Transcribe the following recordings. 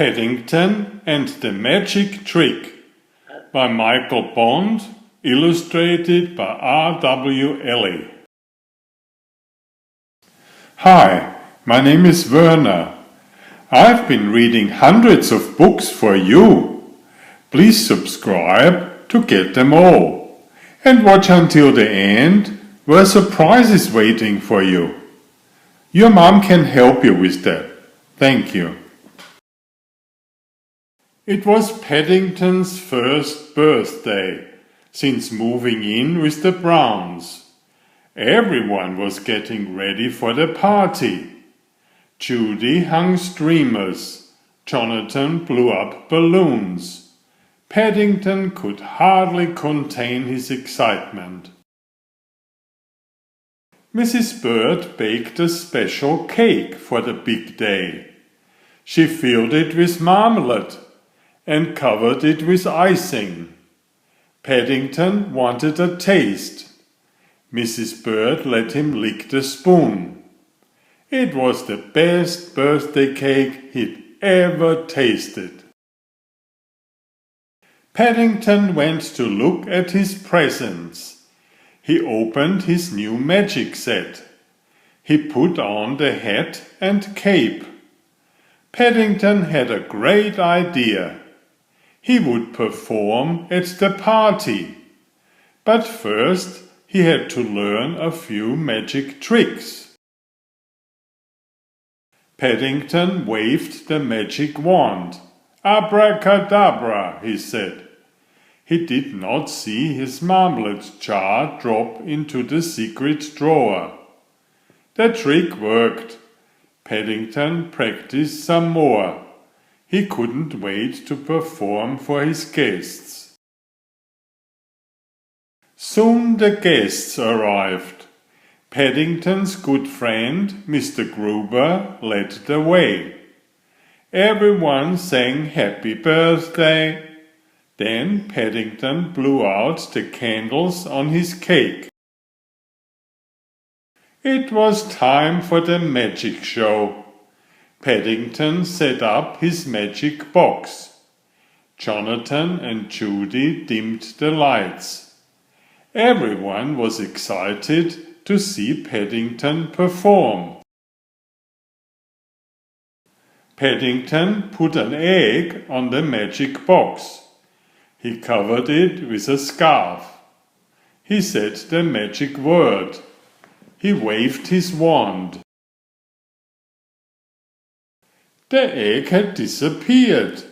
Paddington and the Magic Trick by Michael Bond, illustrated by R.W. Hi, my name is Werner. I've been reading hundreds of books for you. Please subscribe to get them all. And watch until the end, where a surprise is waiting for you. Your mom can help you with that. Thank you. It was Paddington's first birthday since moving in with the Browns. Everyone was getting ready for the party. Judy hung streamers. Jonathan blew up balloons. Paddington could hardly contain his excitement. Mrs. Bird baked a special cake for the big day. She filled it with marmalade and covered it with icing. Paddington wanted a taste. Mrs. Bird let him lick the spoon. It was the best birthday cake he'd ever tasted. Paddington went to look at his presents. He opened his new magic set. He put on the hat and cape. Paddington had a great idea. He would perform at the party. But first he had to learn a few magic tricks. Paddington waved the magic wand. "Abracadabra," he said. He did not see his marmalade jar drop into the secret drawer. The trick worked. Paddington practiced some more. He couldn't wait to perform for his guests. Soon the guests arrived. Paddington's good friend, Mr. Gruber, led the way. Everyone sang happy birthday. Then Paddington blew out the candles on his cake. It was time for the magic show. Paddington set up his magic box. Jonathan and Judy dimmed the lights. Everyone was excited to see Paddington perform. Paddington put an egg on the magic box. He covered it with a scarf. He said the magic word. He waved his wand. The egg had disappeared.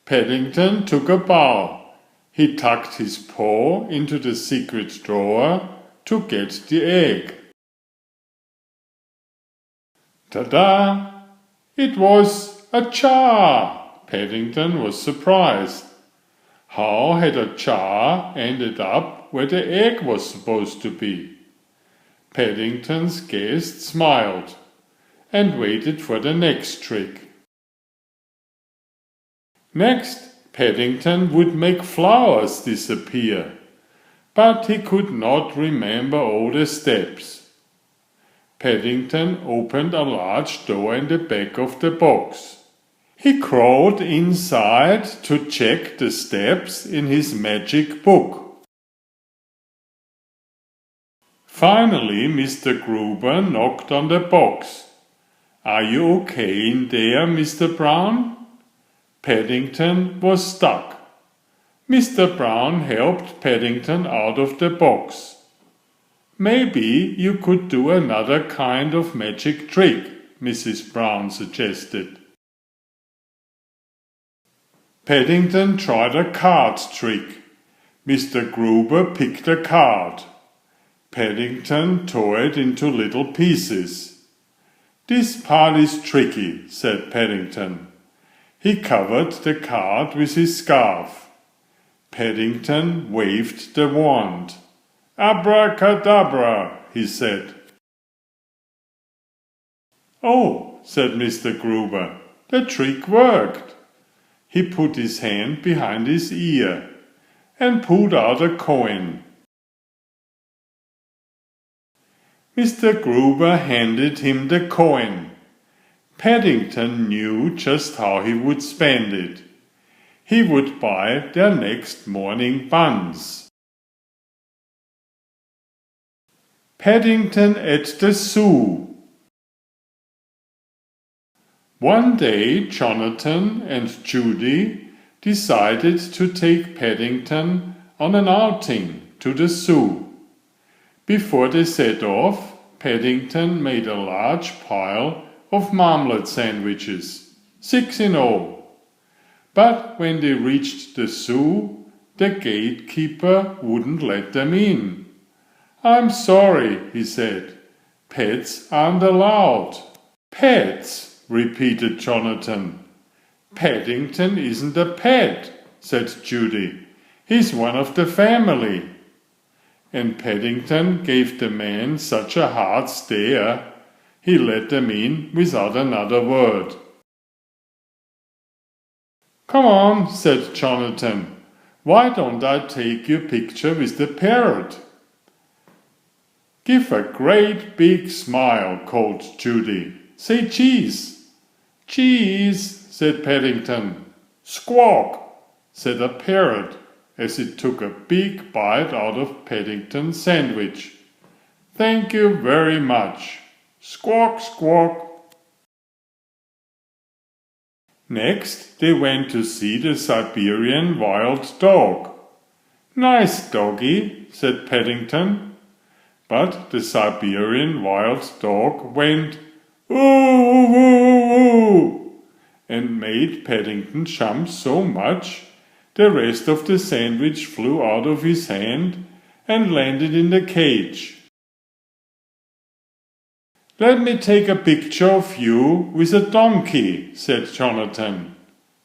Paddington took a bow. He tucked his paw into the secret drawer to get the egg. Ta-da! It was a jar! Paddington was surprised. How had a jar ended up where the egg was supposed to be? Paddington's guest smiled and waited for the next trick. Next, Paddington would make flowers disappear, but he could not remember all the steps. Paddington opened a large door in the back of the box. He crawled inside to check the steps in his magic book. Finally, Mr. Gruber knocked on the box. "Are you okay in there, Mr. Brown?" Paddington was stuck. Mr. Brown helped Paddington out of the box. "Maybe you could do another kind of magic trick," Mrs. Brown suggested. Paddington tried a card trick. Mr. Gruber picked a card. Paddington tore it into little pieces. "This part is tricky," said Paddington. He covered the card with his scarf. Paddington waved the wand. "Abracadabra," he said. "Oh," said Mr. Gruber, "the trick worked." He put his hand behind his ear and pulled out a coin. Mr. Gruber handed him the coin. Paddington knew just how he would spend it. He would buy their next morning buns. Paddington at the zoo. One day Jonathan and Judy decided to take Paddington on an outing to the zoo. Before they set off, Paddington made a large pile of marmalade sandwiches, 6 in all. But when they reached the zoo, the gatekeeper wouldn't let them in. "I'm sorry," he said. "Pets aren't allowed." "Pets?" repeated Jonathan. "Paddington isn't a pet," said Judy. "He's one of the family." And Paddington gave the man such a hard stare, he let them in without another word. "Come on," said Jonathan. "Why don't I take your picture with the parrot?" "Give a great big smile," called Judy. "Say cheese." "Cheese," said Paddington. "Squawk," said a parrot, as it took a big bite out of Paddington's sandwich. "Thank you very much. Squawk, squawk." Next, they went to see the Siberian wild dog. "Nice doggy," said Paddington. But the Siberian wild dog went "Ooh, ooh, ooh," and made Paddington jump so much the rest of the sandwich flew out of his hand and landed in the cage. "Let me take a picture of you with a donkey," said Jonathan.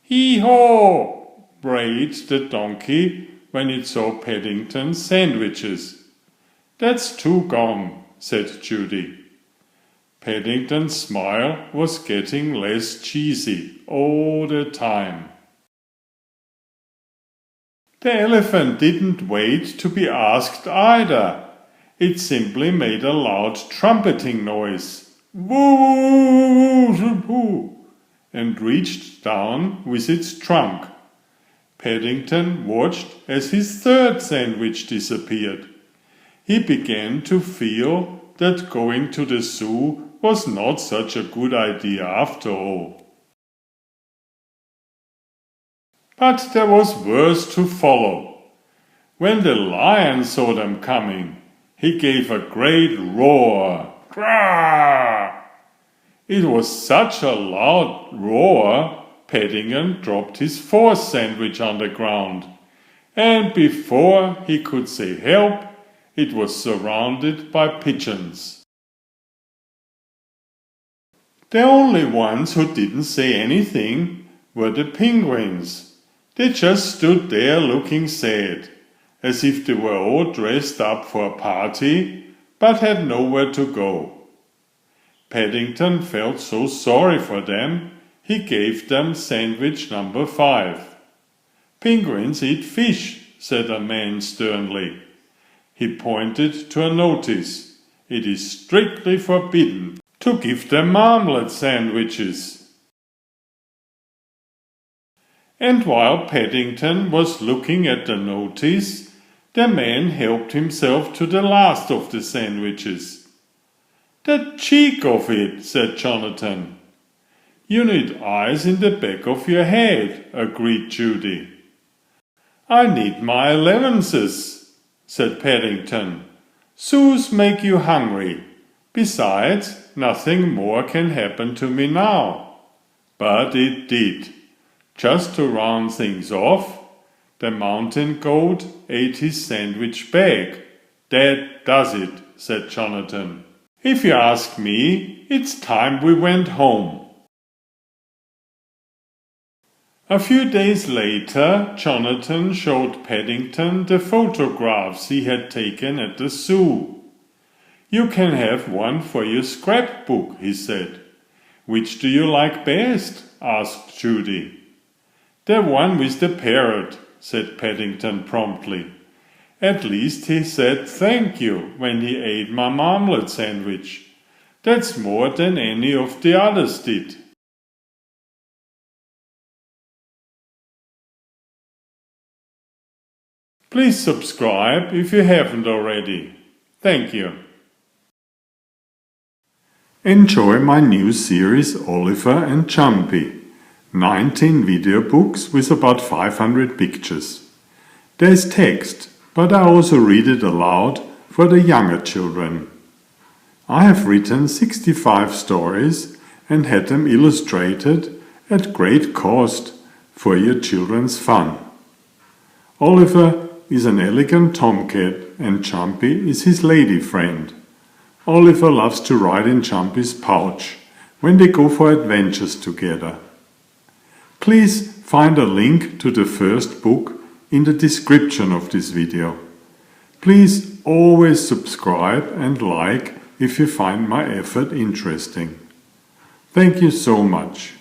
"Hee-haw!" brayed the donkey when it saw Paddington's sandwiches. "That's too gone," said Judy. Paddington's smile was getting less cheesy all the time. The elephant didn't wait to be asked either. It simply made a loud trumpeting noise, "Woo-woo-woo-woo-woo," and reached down with its trunk. Paddington watched as his third sandwich disappeared. He began to feel that going to the zoo was not such a good idea after all. But there was worse to follow. When the lion saw them coming, he gave a great roar. "Grrrr!" It was such a loud roar, Paddington dropped his fourth sandwich on the ground, and before he could say help, it was surrounded by pigeons. The only ones who didn't say anything were the penguins. They just stood there looking sad, as if they were all dressed up for a party, but had nowhere to go. Paddington felt so sorry for them, he gave them sandwich number 5. "Penguins eat fish," said a man sternly. He pointed to a notice. "It is strictly forbidden to give them marmalade sandwiches." And while Paddington was looking at the notice, the man helped himself to the last of the sandwiches. "The cheek of it," said Jonathan. "You need eyes in the back of your head," agreed Judy. "I need my allowances," said Paddington. "Zoos make you hungry. Besides, nothing more can happen to me now." But it did. Just to round things off, the mountain goat ate his sandwich back. "That does it," said Jonathan. "If you ask me, it's time we went home." A few days later, Jonathan showed Paddington the photographs he had taken at the zoo. "You can have one for your scrapbook," he said. "Which do you like best?" asked Judy. "The one with the parrot," said Paddington promptly. "At least he said thank you when he ate my marmalade sandwich. That's more than any of the others did." Please subscribe if you haven't already. Thank you. Enjoy my new series Oliver and Jumpy. 19 video books with about 500 pictures. There's text, but I also read it aloud for the younger children. I have written 65 stories and had them illustrated at great cost for your children's fun. Oliver is an elegant tomcat and Jumpy is his lady friend. Oliver loves to ride in Jumpy's pouch when they go for adventures together. Please find a link to the first book in the description of this video. Please always subscribe and like if you find my effort interesting. Thank you so much.